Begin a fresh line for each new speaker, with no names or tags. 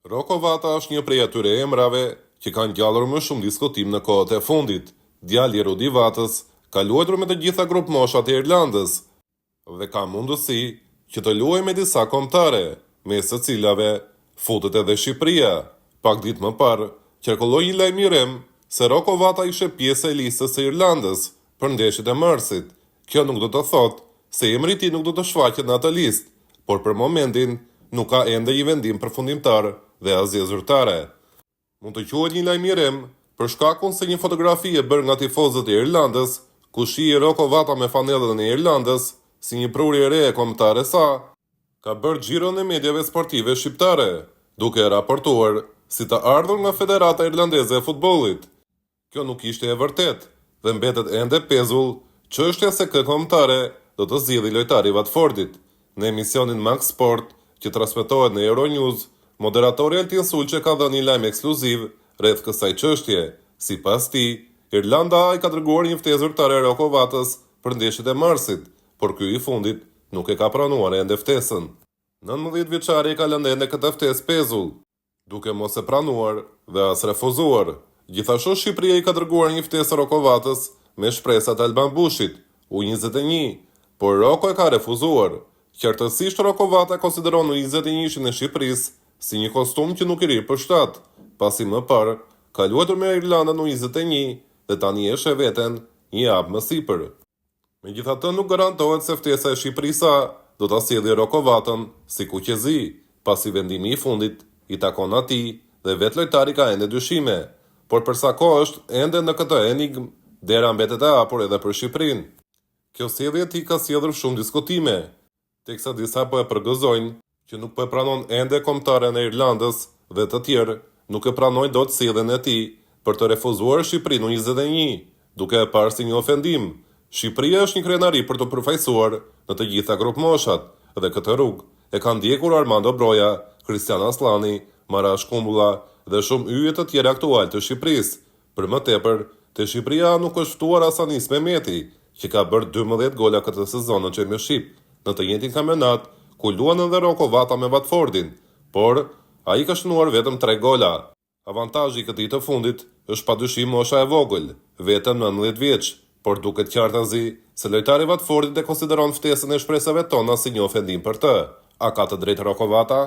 Roko Vata është një prej atyre emrave që kanë ngjallur më shumë diskutim në kohët e fundit. Djali i Rudi Vatës ka luajtur me të gjitha grup moshat e Irlandës dhe ka mundësi që të luajë me disa kombëtare, mes të cilave futet edhe Shqipëria. Pak ditë më parë, qarkulloi një lajmërim se Roko Vata ishte pjesë e listës së Irlandës për ndeshjet e marsit. Kjo nuk do të thotë se emri i tij nuk do të shfaqet në atë listë, por për momentin nuk ka ende një vendim përfundimtar dhe asgjë zyrtare. Mund të quhet një lajmërim për shkakun se një fotografi e bërë nga tifozët e Irlandës, ku shihet Roko Vata me fanellën e Irlandës si një prurje e re e kombëtare sa, ka bërë xhiron e mediave sportive shqiptare, duke raportuar si të ardhur nga Federata Irlandeze e Futbollit. Kjo nuk ishte e vërtet dhe mbetet ende pezull çështja se kë kombëtare do të zgjidhë lojtari i Watfordit. Në emisionin Max Sport, që transmetohet në Euronews, moderatori Altin Sulçe ka dhënë një lajm ekskluziv rreth kësaj çështje. Sipas tij, Irlanda i ka dërguar një ftesë zyrtare Roko Vatës për ndeshjet e marsit, por ky i fundit nuk e ka pranuar ende ftesën. 19 vjeçari ka lënë ende këtë ftesë pezull, duke mos e pranuar dhe as refuzuar. Gjithashtu Shqipëria i ka dërguar një ftesë Roko Vatës me shpresat e Alban Bushit, U21, por Roko e ka refuzuar. Qartësisht Roko Vata konsideron U21-shin e Shqipërisë si një kostum që nuk i ri për shtat, pasi më parë ka luajtur me Irlandën U21 dhe tani e sheh veten një hap më sipër. Megjithatë, nuk garantohet se ftesa e Shqipërisë do ta sjellë Roko Vatën si kuqezi, pasi vendimi i fundit i takon atij dhe vetë lojtari ka ende dyshime, por për sa kohë është ende në këtë enigmë, dera mbetet e hapur edhe për Shqipërinë. Kjo sjellje e tij ka sjellur shumë diskutime, teksa disa po e përgëzojnë që nuk po e pranon ende kombëtaren e Irlandës dhe të tjerë nuk e pranojnë dot sjelljen e tij për të refuzuar Shqipërinë U21, duke e parë si një ofendim. Shqipëria është një krenari për të përfaqësuar në të gjitha grup moshat dhe këtë rrugë e kanë ndjekur Armando Broja, Kristian Aslani, Marash Kumbulla dhe shumë yje të tjerë aktual të Shqipërisë. Për më tepër, te Shqipëria nuk është ftuar as Anis Mehmeti, që ka bërë 12 gola këtë sezon në Championship, në të njëjtin kampionat ku luan edhe Roko Vata me Watfordin, por ai ka shënuar vetëm 3 gola. Avantazhi i këtij të fundit është padyshim mosha e vogël, vetëm 19 vjeç, por duket qartazi se lojtari i Watfordit e konsideron ftesën e shpresave tona si një ofendim për të. A ka të drejtë Roko Vata?